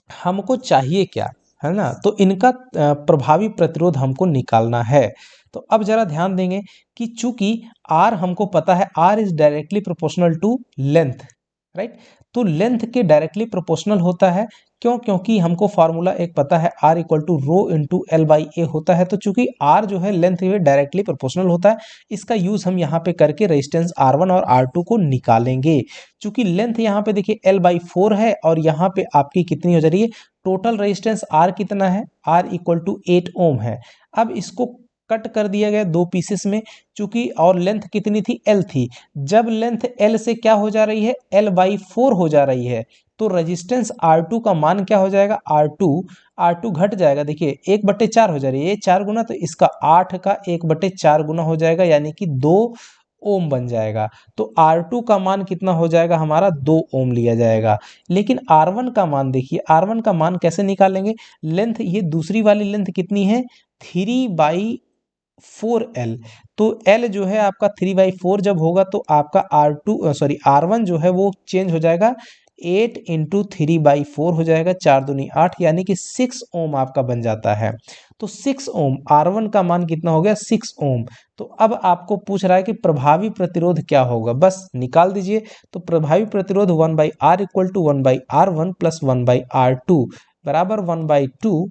हमको चाहिए क्या, है ना। तो इनका प्रभावी प्रतिरोध हमको निकालना है। तो अब जरा ध्यान देंगे कि चूंकि R हमको पता है, R is directly proportional to length, right. तो लेंथ के डायरेक्टली प्रोपोर्शनल होता है, क्यों? क्योंकि हमको फार्मूला एक पता है, R equal to rho into l by a होता है। तो चूंकि R जो है लेंथ में डायरेक्टली प्रोपोर्शनल होता है, इसका यूज हम यहाँ पे करके रेजिस्टेंस R1 और R2 को निकालेंगे। चूंकि लेंथ यहाँ पे देखिए L बाई 4 है और यहाँ पे आपकी कितनी हो जा रही है, टोटल रेजिस्टेंस R कितना है, R इक्वल टू 8 ओम है। अब इसको कट कर दिया गया दो पीसेस में, चूंकि और लेंथ कितनी थी, L थी। जब लेंथ L से क्या हो जा रही है, L बाई 4 हो जा रही है, तो रेजिस्टेंस R2 का मान क्या हो जाएगा, R2 घट जाएगा। देखिए 1/4 हो जा रही है, ये 4 गुना, तो इसका 8 का 1/4 गुना हो जाएगा, यानी कि 2 ओम बन जाएगा। तो R2 का मान कितना हो जाएगा हमारा, 2 ओम लिया जाएगा। लेकिन R1 का मान देखिए, R1 का मान कैसे निकालेंगे, लेंथ ये दूसरी वाली लेंथ कितनी है, 3/4L। तो L जो है आपका 3/4 जब होगा तो आपका R1 जो है वो चेंज हो जाएगा, 8 इंटू 3/4 हो जाएगा, 4 दूनी 8, यानी कि 6 ओम आपका बन जाता है। तो 6 ओम, R1 का मान कितना हो गया, 6 ओम। तो अब आपको पूछ रहा है कि प्रभावी प्रतिरोध क्या होगा, बस निकाल दीजिए। तो प्रभावी प्रतिरोध 1/R equal to 1/R1 plus 1/R2 बराबर 1/2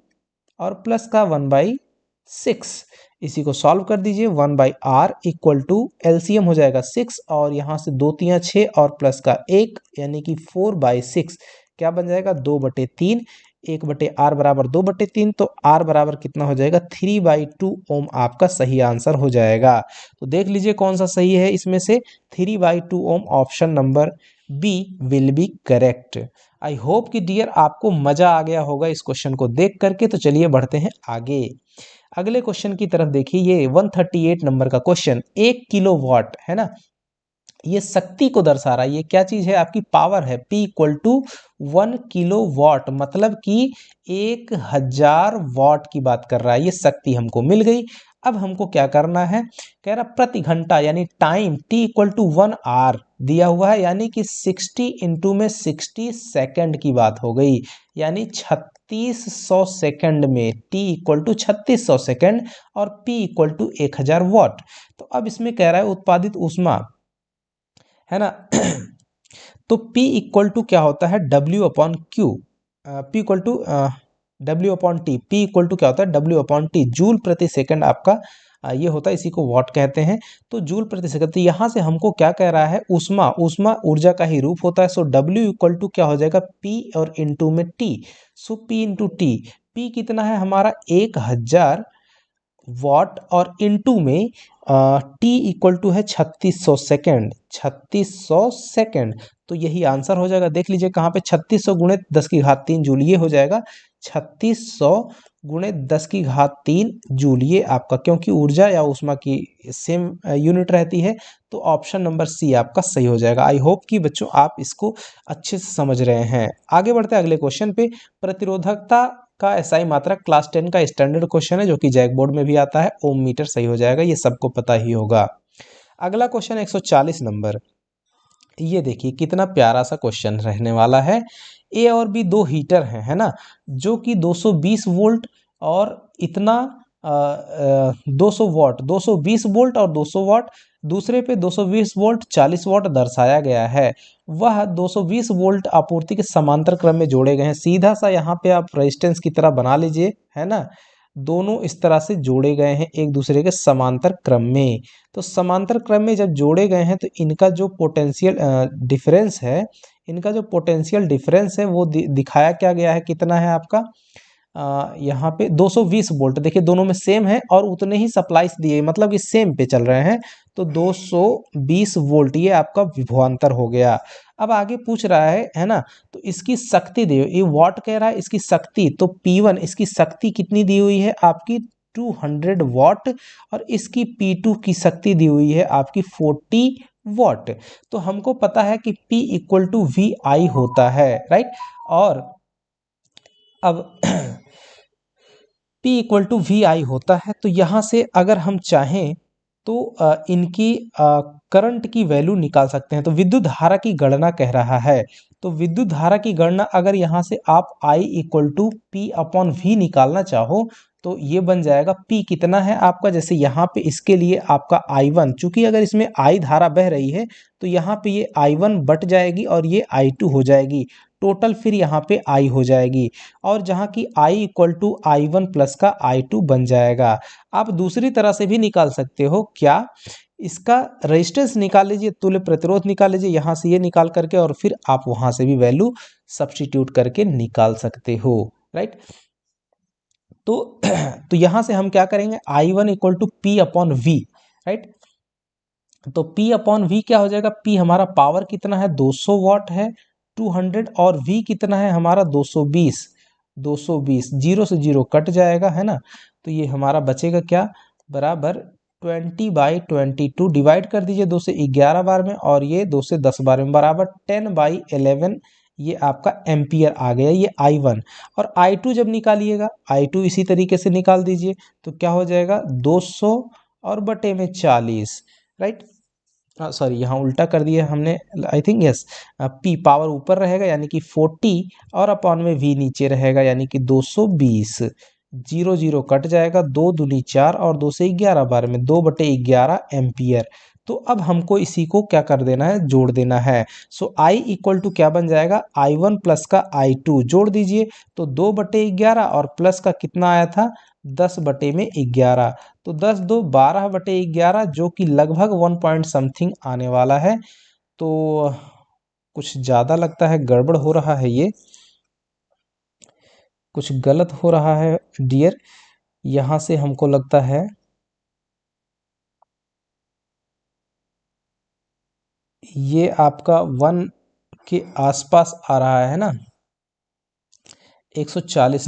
और प्लस का 1/6। इसी को सॉल्व कर दीजिए, 1/R इक्वल टू एलसीएम हो जाएगा 6 और यहाँ से 2 3 6 और प्लस का 1, यानी कि 4/6 क्या बन जाएगा, 2/3। 1/R बराबर 2/3, तो R बराबर कितना हो जाएगा, 3/2 ओम आपका सही आंसर हो जाएगा। तो देख लीजिए कौन सा सही है इसमें से, 3/2 ohm, option number b will be correct. I hope कि डियर आपको मजा आ गया होगा इस क्वेश्चन को देख करके। तो चलिए बढ़ते हैं आगे, अगले क्वेश्चन की तरफ। देखिए ये 138 नंबर का क्वेश्चन, 1 किलोवाट है ना, ये शक्ति को दर्शा रहा है। ये क्या चीज है, आपकी पावर है। P इक्वल टू 1 किलोवाट, मतलब कि 1000 वाट की बात कर रहा है। ये शक्ति हमको मिल गई। अब हमको क्या करना है, कह रहा प्रति घंटा यानी time T equal to 1 hour दिया हुआ है, यानी कि 60 इंटू में 60 सेकेंड की बात हो गई, यानी 3600 सेकेंड में T इक्वल टू 3600 सेकेंड और P इक्वल टू 1000 वाट। तो अब इसमें कह रहा है उत्पादित ऊष्मा, है ना। तो P इक्वल टू क्या होता है, W/Q, P equal to W/T, P equal to क्या होता है, W/T, जूल प्रति सेकंड आपका ये होता है, इसी को वॉट कहते हैं। तो जूल प्रति सेकंड, तो यहाँ से हमको क्या कह रहा है, ऊष्मा ऊर्जा का ही रूप होता है। सो W इक्वल टू क्या हो जाएगा, P और इंटू में T। सो P इंटू T, P कितना है हमारा 1000 वाट और इनटू में टी इक्वल टू है 3600 सेकेंड, 3600 सेकेंड। तो यही आंसर हो जाएगा। देख लीजिए कहाँ पे 3600 गुणे 10 की घात 3 जूल, ये हो जाएगा 3600 गुणे 10 की घात 3 जूल, ये आपका, क्योंकि ऊर्जा या ऊष्मा की सेम यूनिट रहती है। तो ऑप्शन नंबर सी आपका सही हो जाएगा। आई होप कि बच्चों आप इसको अच्छे से समझ रहे हैं। आगे बढ़ते हैं अगले क्वेश्चन पे। प्रतिरोधकता का एसआई मात्रक क्लास 10 का स्टैंडर्ड क्वेश्चन है, जो कि जैक बोर्ड में भी आता है। ओम मीटर सही हो जाएगा, ये सबको पता ही होगा। अगला क्वेश्चन 140 नंबर, ये देखिए कितना प्यारा सा क्वेश्चन रहने वाला है। ए और बी दो हीटर हैं, है ना, जो कि 220 वोल्ट और इतना 200 वाट, 220 वोल्ट और 200 वाट, दूसरे पे 220 वोल्ट 40 वाट दर्शाया गया है। वह 220 वोल्ट आपूर्ति के समांतर क्रम में जोड़े गए हैं। सीधा सा यहाँ पे आप रेजिस्टेंस की तरह बना लीजिए, है ना, दोनों इस तरह से जोड़े गए हैं एक दूसरे के समांतर क्रम में। तो समांतर क्रम में जब जोड़े गए हैं तो इनका जो पोटेंशियल डिफरेंस है, इनका जो पोटेंशियल डिफरेंस है वो दिखाया क्या गया है, कितना है आपका यहाँ पे 220 वोल्ट। देखिए दोनों में सेम है और उतने ही सप्लाईज दिए, मतलब कि सेम पे चल रहे हैं। तो 220 वोल्ट ये आपका विभवांतर हो गया। अब आगे पूछ रहा है ना, तो इसकी शक्ति दी, ये वाट कह रहा है, इसकी शक्ति, तो P1 इसकी शक्ति कितनी दी हुई है आपकी 200 वाट और इसकी P2 की शक्ति दी हुई है आपकी 40 वाट। तो हमको पता है कि P इक्वल टू VI होता है, राइट। और अब P इक्वल टू VI होता है, तो यहाँ से अगर हम चाहें तो इनकी करंट की वैल्यू निकाल सकते हैं। तो विद्युत धारा की गणना कह रहा है, तो विद्युत धारा की गणना अगर यहाँ से आप I equal to P upon V निकालना चाहो तो ये बन जाएगा P कितना है आपका, जैसे यहाँ पे इसके लिए आपका I1, चूंकि अगर इसमें I धारा बह रही है तो यहाँ पे ये I1 बट जाएगी और ये I2 हो जाएगी, टोटल फिर यहाँ पे I हो जाएगी, और जहाँ की I equal to I1 plus का I2 बन जाएगा। आप दूसरी तरह से भी निकाल सकते हो, क्या, इसका रेजिस्टेंस निकाल लीजिए, तुल्य प्रतिरोध निकाल लीजिए यहाँ से ये निकाल करके, और फिर आप वहां से भी वैल्यू सब्स्टिट्यूट करके निकाल सकते हो, राइट। तो तो यहां से हम क्या करेंगे, I1 equal to P upon V, right. तो P अपॉन वी क्या हो जाएगा, P हमारा पावर कितना है 200 वाट है 200, और V कितना है हमारा 220, 220 जीरो से जीरो कट जाएगा, है ना। तो ये हमारा बचेगा क्या, बराबर 20/22 डिवाइड कर दीजिए 2 से 11 बार में, और ये 2 से 10 बार में, बराबर 10/11, ये आपका एम्पियर आ गया, ये I1। और I2 जब निकालिएगा, I2 इसी तरीके से निकाल दीजिए, तो क्या हो जाएगा 200 और बटे में 40, राइट। सॉरी यहाँ उल्टा कर दिया हमने, I think yes, P power ऊपर रहेगा यानी कि 40, और अपॉन में V नीचे रहेगा यानी कि 220, जीरो जीरो कट जाएगा, 2 दूनी 4 और 2 से 11 बार में 2/11 एम्पियर। तो अब हमको इसी को क्या कर देना है, जोड़ देना है। सो I इक्वल टू क्या बन जाएगा, I1 प्लस का I2 जोड़ दीजिए, तो 2/11 और प्लस का कितना आया था 10/11, तो 10 2 12/11, जो कि लगभग 1 पॉइंट समथिंग आने वाला है। तो कुछ ज़्यादा लगता है गड़बड़ हो रहा है, ये कुछ गलत हो रहा है डियर, यहाँ से हमको लगता है ये आपका 1 के आसपास आ रहा है ना, 140।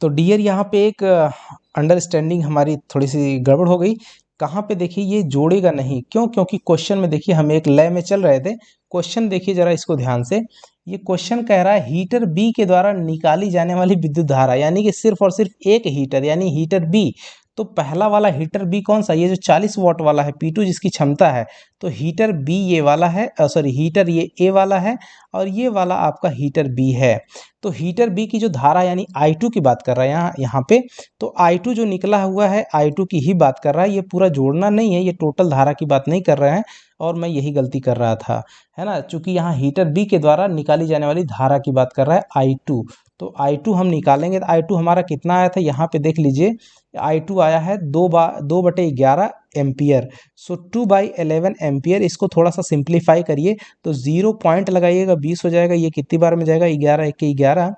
तो डियर यहाँ पे एक अंडरस्टैंडिंग हमारी थोड़ी सी गड़बड़ हो गई। कहाँ पे देखिए ये जोड़ेगा नहीं, क्यों, क्योंकि क्वेश्चन में देखिए हम एक लय में चल रहे थे। क्वेश्चन देखिए जरा इसको ध्यान से, ये क्वेश्चन कह रहा है हीटर बी के द्वारा निकाली जाने वाली विद्युत धारा, यानी कि सिर्फ और सिर्फ एक हीटर यानी हीटर बी। तो पहला वाला हीटर बी कौन सा, ये जो 40 वाट वाला है P2 जिसकी क्षमता है, तो हीटर बी ये वाला है, सॉरी हीटर ये ए वाला है, और ये वाला आपका हीटर बी है। तो हीटर बी की जो धारा यानी I2 की बात कर रहा है यहाँ पे, तो I2 जो निकला हुआ है I2 की ही बात कर रहा है, ये पूरा जोड़ना नहीं है, ये टोटल धारा की बात नहीं कर रहे हैं, और मैं यही गलती कर रहा था, है ना, चूंकि यहाँ हीटर बी के द्वारा निकाली जाने वाली धारा की बात कर रहा है I2। तो I2 हम निकालेंगे, तो I2 हमारा कितना आया था, यहाँ पे देख लीजिए I2 आया है 2/11 एम्पियर, सो 2/11 एम्पियर। इसको थोड़ा सा सिंप्लीफाई करिए, तो 0 पॉइंट लगाइएगा 20 हो जाएगा, ये कितनी बार में जाएगा 11 1 11,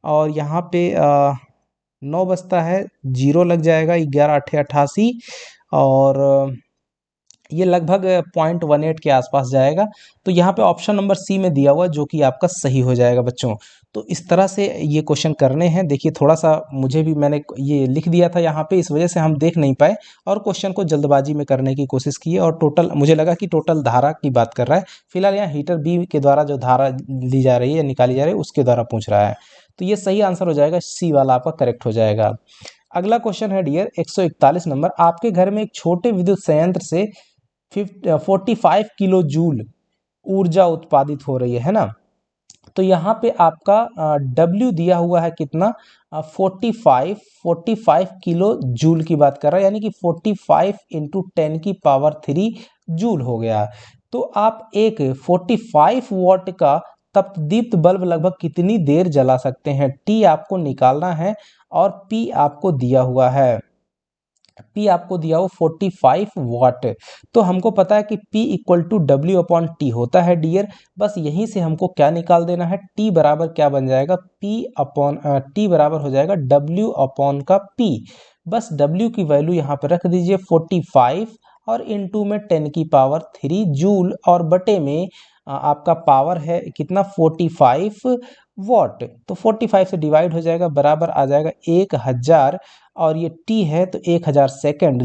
और यहाँ पे 9 बचता है, 0 लग जाएगा, 11 8 88, और ये लगभग 0.18 के आसपास जाएगा। तो यहाँ पे ऑप्शन नंबर सी में दिया हुआ जो कि आपका सही हो जाएगा बच्चों। तो इस तरह से ये क्वेश्चन करने हैं। देखिए थोड़ा सा मुझे भी, मैंने ये लिख दिया था यहाँ पे, इस वजह से हम देख नहीं पाए और क्वेश्चन को जल्दबाजी में करने की कोशिश की, और टोटल मुझे लगा कि टोटल धारा की बात कर रहा है। फिलहाल यहाँ हीटर बी के द्वारा जो धारा ली जा रही है, निकाली जा रही है, उसके द्वारा पूछ रहा है। तो ये सही आंसर हो जाएगा, सी वाला आपका करेक्ट हो जाएगा। अगला क्वेश्चन है डियर 141 नंबर, आपके घर में एक छोटे विद्युत संयंत्र से 45 किलो जूल ऊर्जा उत्पादित हो रही है ना। तो यहाँ पे आपका W दिया हुआ है कितना, 45 किलो जूल की बात कर रहा है, यानी कि 45 इंटू 10 की पावर 3 जूल हो गया। तो आप एक 45 वाट का तपदीप्त बल्ब लगभग कितनी देर जला सकते हैं, T आपको निकालना है, और P आपको दिया हुआ है, P आपको दिया हो 45 वाट। तो हमको पता है कि P equal to W upon T होता है डियर। बस यहीं से हमको क्या निकाल देना है, T बराबर क्या बन जाएगा, T बराबर हो जाएगा W अपॉन का P। बस W की वैल्यू यहाँ पे रख दीजिए 45, और इनटू में 10 की पावर 3 जूल, और बटे में आपका पावर है कितना 45 वाट। तो 45 से डिवाइड हो जाएगा, बराबर आ जाएगा 1000, और ये T है तो 1000 सेकंड।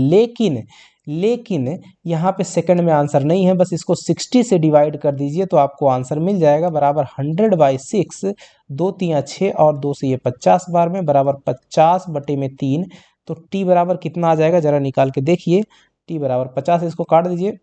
लेकिन यहाँ पे सेकंड में आंसर नहीं है, बस इसको 60 से डिवाइड कर दीजिए तो आपको आंसर मिल जाएगा, बराबर 100/6, 2 3 6 और 2 से ये 50 बार में, बराबर 50/3। तो T बराबर कितना आ जाएगा, जरा निकाल के देखिए, टी बराबर 50, इसको काट दीजिए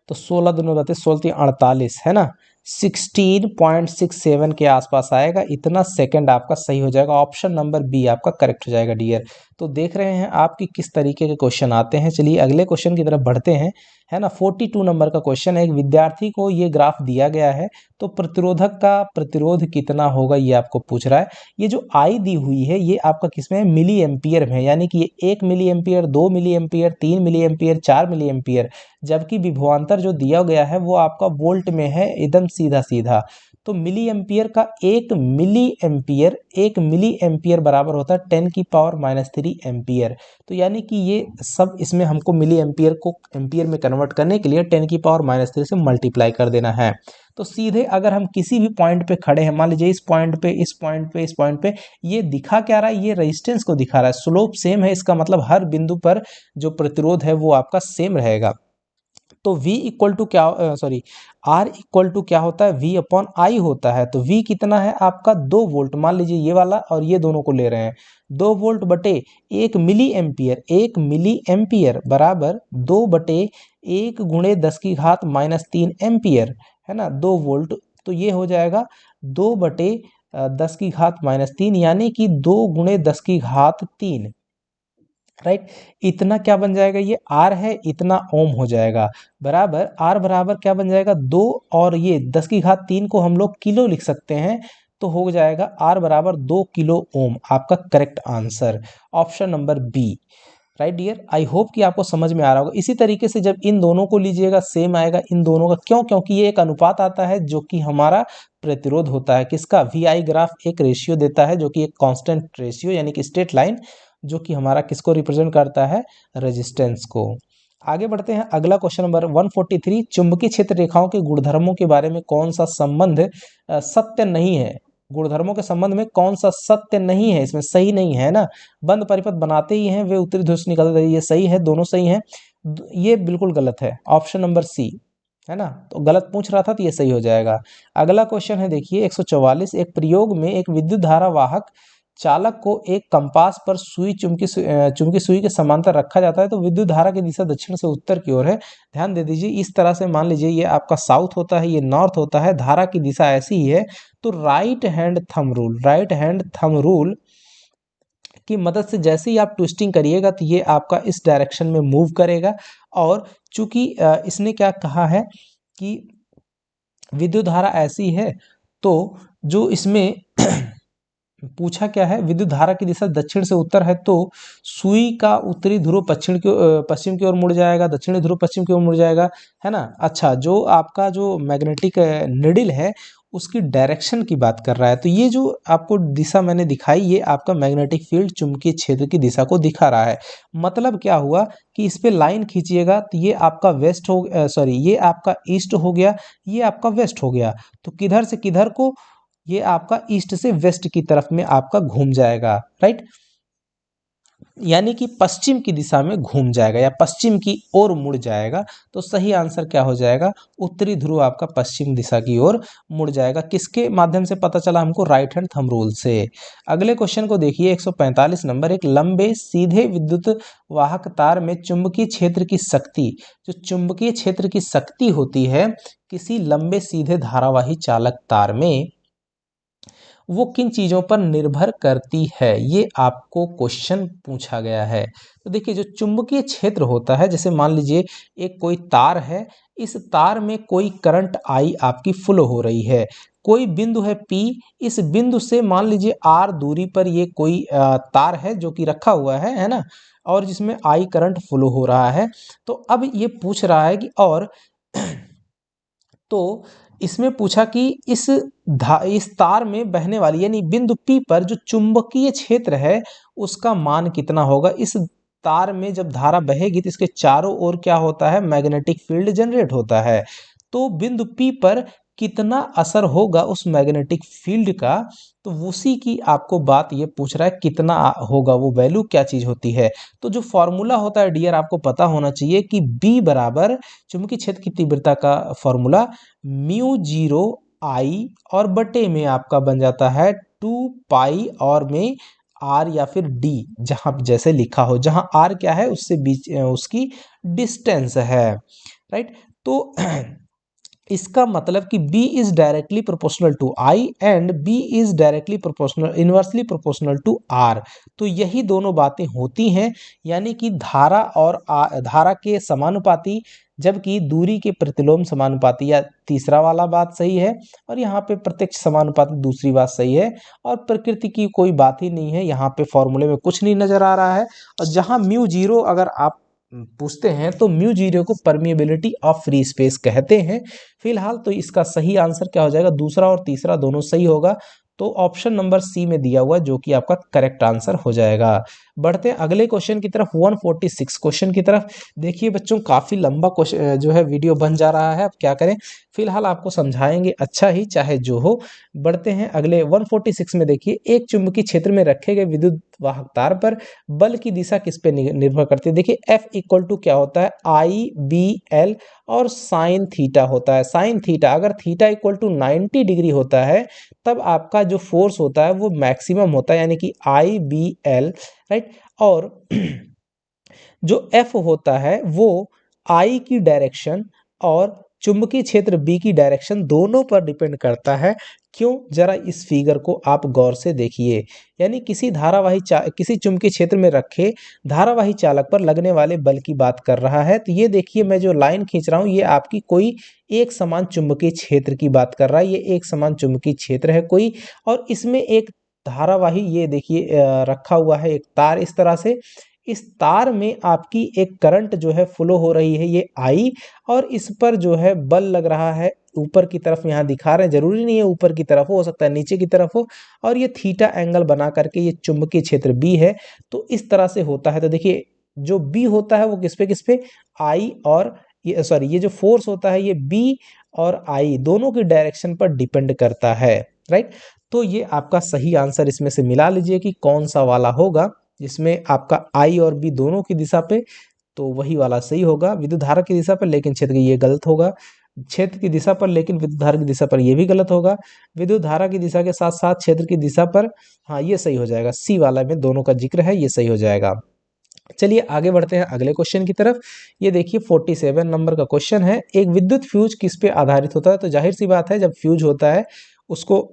तो 16 दूनी बत्तीस, 16 48 है ना, 16.67 के आसपास आएगा। इतना सेकंड आपका सही हो जाएगा। ऑप्शन नंबर बी आपका करेक्ट हो जाएगा डियर। तो देख रहे हैं आपकी किस तरीके के क्वेश्चन आते हैं। चलिए अगले क्वेश्चन की तरफ बढ़ते हैं, है ना। 42 नंबर का क्वेश्चन है। एक विद्यार्थी को ये ग्राफ दिया गया है, तो प्रतिरोधक का प्रतिरोध कितना होगा ये आपको पूछ रहा है। ये जो आई दी हुई है ये आपका किसमें है, मिली एम्पियर में है, यानी कि ये 1 milli ampere, 2 milli ampere, 3 milli ampere, 4 milli ampere, जबकि विभवांतर जो दिया गया है वो आपका वोल्ट में है, एकदम सीधा सीधा। तो मिली एम्पियर का 1 मिली एम्पियर बराबर होता है 10⁻³ एम्पियर। तो यानी कि ये सब इसमें हमको मिली एम्पियर को एम्पियर में कन्वर्ट करने के लिए 10⁻³ से मल्टीप्लाई कर देना है। तो सीधे अगर हम किसी भी पॉइंट पे खड़े हैं, मान लीजिए इस पॉइंट पे, इस पॉइंट पे, इस पॉइंट पे, ये दिखा क्या रहा है, ये रेजिस्टेंस को दिखा रहा है। स्लोप सेम है, इसका मतलब हर बिंदु पर जो प्रतिरोध है वो आपका सेम रहेगा। तो V इक्वल टू क्या, सॉरी R इक्वल टू क्या होता है, V अपॉन I होता है। तो V कितना है आपका 2 वोल्ट, मान लीजिए ये वाला और ये दोनों को ले रहे हैं, 2 वोल्ट बटे 1 मिली एम्पियर, 1 मिली एम्पियर बराबर 2 बटे 1 गुणे 10⁻³ एम्पियर, है ना, 2 वोल्ट। तो ये हो जाएगा 2 बटे 10⁻³ यानी कि 2 गुणे 10⁻³ राइट। इतना क्या बन जाएगा, ये आर है, इतना ओम हो जाएगा, बराबर आर बराबर क्या बन जाएगा 2, और ये 10⁻³ को हम लोग किलो लिख सकते हैं, तो हो जाएगा आर बराबर 2 किलो ओम। आपका correct answer option number B, right dear. I hope कि आपको समझ में आ रहा होगा। इसी तरीके से जब इन दोनों को लीजिएगा सेम आएगा इन दोनों का, क्यों, क्योंकि ये एक अनुपात आता है जो कि हमारा प्रतिरोध होता है किसका, वी आई ग्राफ एक रेशियो देता है जो कि एक कांस्टेंट रेशियो यानी कि स्ट्रेट लाइन, जो कि हमारा किसको रिप्रेजेंट करता है, रेजिस्टेंस को। आगे बढ़ते हैं, अगला क्वेश्चन नंबर 143, चुंबकीय क्षेत्र रेखाओं के गुणधर्मों के बारे में कौन सा संबंध सत्य नहीं है। गुणधर्मों के संबंध में कौन सा सत्य नहीं है, इसमें सही नहीं है ना। बंद परिपथ बनाते ही हैं वे उत्तरी ध्रुव से निकलते हैं, ये सही है, दोनों सही हैं। ये बिल्कुल गलत है, ऑप्शन नंबर सी, है ना। तो गलत पूछ रहा था तो ये सही हो जाएगा। अगला क्वेश्चन है देखिए 144, एक प्रयोग में एक विद्युत धारा वाहक चालक को एक कंपास पर चुंबकीय सुई के समांतर रखा जाता है, तो विद्युत धारा की दिशा दक्षिण से उत्तर की ओर है। ध्यान दे दीजिए, इस तरह से मान लीजिए ये आपका साउथ होता है, ये नॉर्थ होता है, धारा की दिशा ऐसी ही है। तो राइट हैंड थंब रूल की मदद से जैसे ही आप ट्विस्टिंग करिएगा तो ये आपका इस डायरेक्शन में मूव करेगा। और चूंकि इसने क्या कहा है कि विद्युत धारा ऐसी है, तो जो इसमें पूछा क्या है, विद्युत धारा की दिशा दक्षिण से उत्तर है, तो सुई का उत्तरी ध्रुव पश्चिम की ओर मुड़ जाएगा, दक्षिणी ध्रुव पश्चिम की ओर मुड़ जाएगा, है ना। अच्छा, जो आपका जो मैग्नेटिक निडल है उसकी डायरेक्शन की बात कर रहा है, तो ये जो आपको दिशा मैंने दिखाई ये आपका मैग्नेटिक फील्ड चुंबकीय क्षेत्र की दिशा को दिखा रहा है। मतलब क्या हुआ कि इस पे लाइन खींचिएगा तो ये आपका वेस्ट हो, सॉरी ये आपका ईस्ट हो गया, ये आपका वेस्ट हो गया। तो किधर से किधर को, ये आपका ईस्ट से वेस्ट की तरफ में आपका घूम जाएगा, राइट, यानी कि पश्चिम की दिशा में घूम जाएगा या पश्चिम की ओर मुड़ जाएगा। तो सही आंसर क्या हो जाएगा, उत्तरी ध्रुव आपका पश्चिम दिशा की ओर मुड़ जाएगा। किसके माध्यम से पता चला हमको, राइट हैंड थंब रूल से। अगले क्वेश्चन को देखिए 145 नंबर, एक लंबे सीधे विद्युत वाहक तार में चुंबकीय क्षेत्र की शक्ति, जो चुंबकीय क्षेत्र की शक्ति होती है किसी लंबे सीधे धारावाही चालक तार में, वो किन चीज़ों पर निर्भर करती है, ये आपको क्वेश्चन पूछा गया है। तो देखिए, जो चुंबकीय क्षेत्र होता है, जैसे मान लीजिए एक कोई तार है, इस तार में कोई करंट आई आपकी फ्लो हो रही है, कोई बिंदु है P, इस बिंदु से मान लीजिए R दूरी पर ये कोई तार है जो कि रखा हुआ है ना, और जिसमें आई करंट फ्लो हो रहा है। तो अब ये पूछ रहा है कि और तो इसमें पूछा कि इस तार में बहने वाली यानी बिंदु P पर जो चुंबकीय क्षेत्र है उसका मान कितना होगा। इस तार में जब धारा बहेगी तो इसके चारों ओर क्या होता है, मैग्नेटिक फील्ड जनरेट होता है। तो बिंदु P पर कितना असर होगा उस मैग्नेटिक फील्ड का, तो उसी की आपको बात ये पूछ रहा है, कितना होगा वो वैल्यू, क्या चीज होती है। तो जो फॉर्मूला होता है डियर आपको पता होना चाहिए कि B बराबर चुंबकीय क्षेत्र की तीव्रता का फॉर्मूला μ0 I और बटे में आपका बन जाता है 2 पाई और में आर या फिर डी, जहां जैसे लिखा हो, जहां आर क्या है उससे बीच उसकी डिस्टेंस है, राइट। तो इसका मतलब कि B is directly proportional to I and B is directly proportional inversely proportional to R। तो यही दोनों बातें होती हैं, यानी कि धारा और धारा के समानुपाती, जबकि दूरी के प्रतिलोम समानुपाती, या तीसरा वाला बात सही है, और यहाँ पे प्रत्यक्ष समानुपाती दूसरी बात सही है, और प्रकृति की कोई बात ही नहीं है, यहाँ पे फॉर्मूले में कुछ नहीं नजर आ रहा है। और जहाँ म्यू जीरो अगर आप पूछते हैं तो म्यू जीरो को परमिएबिलिटी ऑफ फ्री स्पेस कहते हैं। फिलहाल तो इसका सही आंसर क्या हो जाएगा, दूसरा और तीसरा दोनों सही होगा, तो ऑप्शन नंबर सी में दिया हुआ जो कि आपका करेक्ट आंसर हो जाएगा। बढ़ते हैं अगले क्वेश्चन की तरफ, 146 क्वेश्चन की तरफ। देखिए बच्चों काफी लंबा क्वेश्चन जो है वीडियो बन जा रहा है, अब क्या करें, फिलहाल आपको समझाएंगे अच्छा ही चाहे जो हो। बढ़ते हैं अगले 146 में। देखिए एक चुंबकीय क्षेत्र में रखे गए विद्युत वाहक तार पर बल की दिशा किस पे निर्भर करती है। देखिए F इक्वल टू क्या होता है, IBL और साइन थीटा होता है। साइन थीटा, अगर थीटा इक्वल टू 90 डिग्री होता है तब आपका जो फोर्स होता है वो मैक्सिमम होता है, यानी कि IBL, राइट। और जो F होता है वो I की डायरेक्शन और चुंबकीय क्षेत्र B की डायरेक्शन दोनों पर डिपेंड करता है। क्यों, जरा इस फिगर को आप गौर से देखिए, यानी किसी चुंबकीय क्षेत्र में रखे धारावाही चालक पर लगने वाले बल की बात कर रहा है। तो ये देखिए मैं जो लाइन खींच रहा हूँ ये आपकी कोई एक समान चुंबकीय क्षेत्र की बात कर रहा है, ये एक समान चुंबकीय क्षेत्र है कोई, और इसमें एक धारावाही ये देखिए रखा हुआ है एक तार इस तरह से। इस तार में आपकी एक करंट जो है फ्लो हो रही है, ये आई, और इस पर जो है बल लग रहा है ऊपर की तरफ, यहाँ दिखा रहे हैं, जरूरी नहीं है ऊपर की तरफ हो सकता है नीचे की तरफ हो, और ये थीटा एंगल बना करके ये चुंबकीय क्षेत्र बी है। तो इस तरह से होता है। तो देखिए जो बी होता है वो किस पे आई, और ये सॉरी ये जो फोर्स होता है ये बी और आई दोनों की डायरेक्शन पर डिपेंड करता है, राइट। तो ये आपका सही आंसर इसमें से मिला लीजिए कि कौन सा वाला होगा, जिसमें आपका आई और बी दोनों की दिशा पे, तो वही वाला सही होगा। विद्युत धारा की दिशा पर लेकिन क्षेत्र की ये गलत होगा, क्षेत्र की दिशा पर लेकिन विद्युत धारा की दिशा पर ये भी गलत होगा, विद्युत धारा की दिशा के साथ साथ क्षेत्र की दिशा पर, हाँ ये सही हो जाएगा, सी वाला में दोनों का जिक्र है, ये सही हो जाएगा। चलिए आगे बढ़ते हैं अगले क्वेश्चन की तरफ। ये देखिए 47 नंबर का क्वेश्चन है, एक विद्युत फ्यूज किस पे आधारित होता है। तो जाहिर सी बात है जब फ्यूज होता है उसको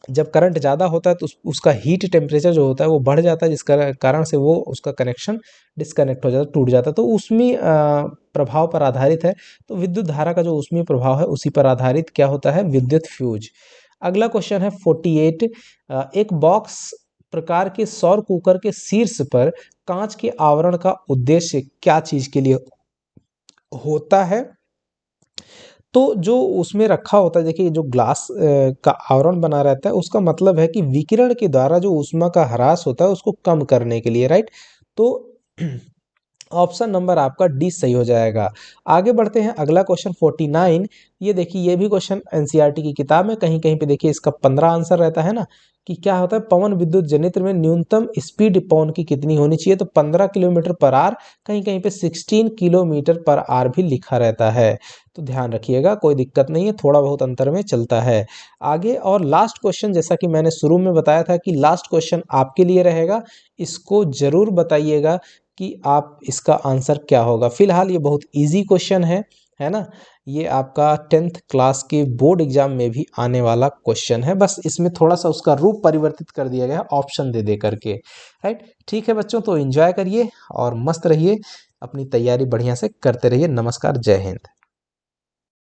जब करंट ज़्यादा होता है तो उसका हीट टेम्परेचर जो होता है वो बढ़ जाता है, जिस कारण से वो उसका कनेक्शन डिस्कनेक्ट हो जाता है, टूट जाता है। तो ऊष्मीय प्रभाव पर आधारित है, तो विद्युत धारा का जो ऊष्मीय प्रभाव है उसी पर आधारित क्या होता है, विद्युत फ्यूज। अगला क्वेश्चन है 48, एक बॉक्स प्रकार के सौर कुकर के शीर्ष पर कांच के आवरण का उद्देश्य क्या चीज के लिए होता है। तो जो उसमें रखा होता है, देखिए जो ग्लास का आवरण बना रहता है उसका मतलब है कि विकिरण के द्वारा जो ऊष्मा का ह्रास होता है उसको कम करने के लिए, राइट। तो ऑप्शन नंबर आपका डी सही हो जाएगा। आगे बढ़ते हैं अगला क्वेश्चन 49। ये देखिए ये भी क्वेश्चन एनसीईआरटी की किताब में कहीं कहीं पे देखिए इसका 15 आंसर रहता है ना, कि क्या होता है, पवन विद्युत जनित्र में न्यूनतम स्पीड पवन की कितनी होनी चाहिए। तो 15 किलोमीटर पर आर, कहीं कहीं पे 16 किलोमीटर पर आर भी लिखा रहता है। तो ध्यान रखिएगा, कोई दिक्कत नहीं है, थोड़ा बहुत अंतर में चलता है। आगे और लास्ट क्वेश्चन, जैसा कि मैंने शुरू में बताया था कि लास्ट क्वेश्चन आपके लिए रहेगा, इसको जरूर बताइएगा कि आप इसका आंसर क्या होगा। फिलहाल ये बहुत इजी क्वेश्चन है ना, ये आपका 10th क्लास के बोर्ड एग्जाम में भी आने वाला क्वेश्चन है, बस इसमें थोड़ा सा उसका रूप परिवर्तित कर दिया गया है ऑप्शन दे दे करके, राइट। ठीक है बच्चों, तो एंजॉय करिए और मस्त रहिए, अपनी तैयारी बढ़िया से करते रहिए। नमस्कार, जय हिंद।